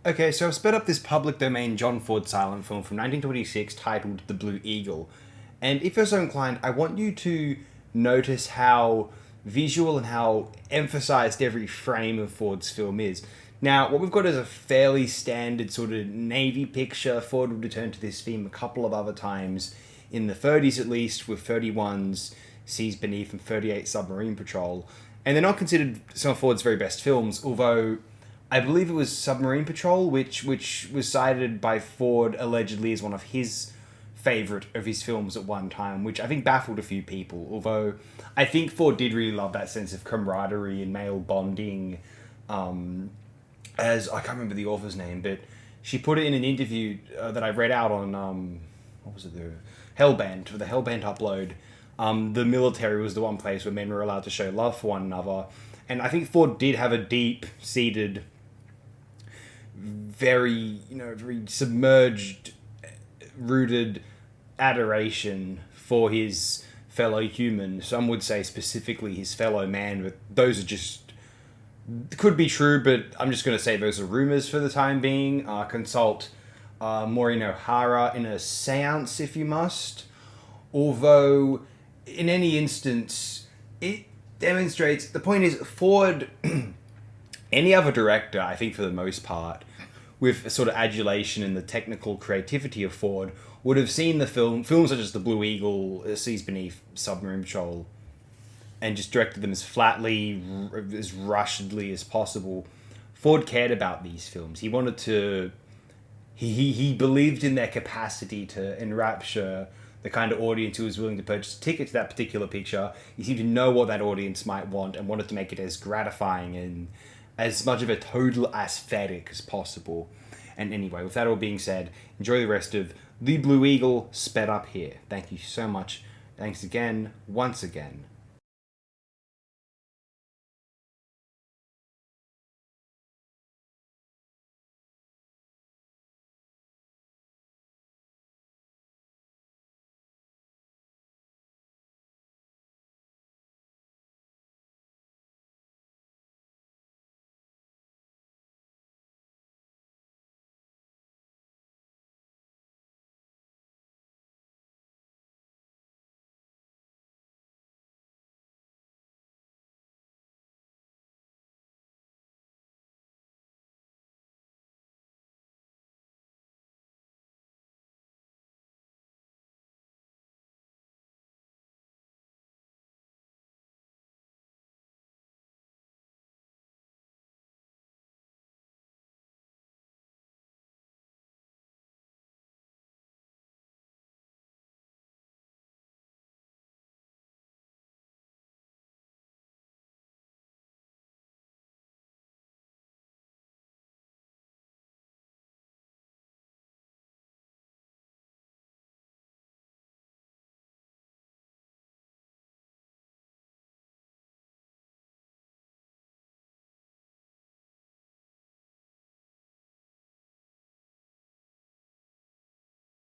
Okay, so I've sped up this public domain John Ford silent film from 1926 titled The Blue Eagle. And if you're so inclined, I want you to notice how visual and how emphasized every frame of Ford's film is. Now, what we've got is a fairly standard sort of Navy picture. Ford would return to this theme a couple of other times in the 30s at least, with 31's Seas Beneath and 38 Submarine Patrol. And they're not considered some of Ford's very best films, although I believe it was Submarine Patrol, which was cited by Ford allegedly as one of his favorite of his films at one time, which I think baffled a few people. Although I think Ford did really love that sense of camaraderie and male bonding. As I can't remember the author's name, but she put it in an interview that I read out on what was it, the Hellbent, for the Hellbent upload. The military was the one place where men were allowed to show love for one another, and I think Ford did have a deep-seated, very submerged, rooted adoration for his fellow human. Some would say specifically his fellow man, but those are just could be true. But I'm just going to say those are rumors for the time being. Consult Maureen O'Hara in a séance if you must. Although, in any instance, it demonstrates the point is Ford. Any other director, I think for the most part, with a sort of adulation and the technical creativity of Ford, would have seen the films such as The Blue Eagle, Seas Beneath, Submarine Patrol, and just directed them as flatly, as rushedly as possible. Ford cared about these films. He wanted to... He believed in their capacity to enrapture the kind of audience who was willing to purchase a ticket to that particular picture. He seemed to know what that audience might want and wanted to make it as gratifying and as much of a total aesthetic as possible. And anyway, with that all being said, enjoy the rest of The Blue Eagle sped up here. Thank you so much. Thanks again, once again,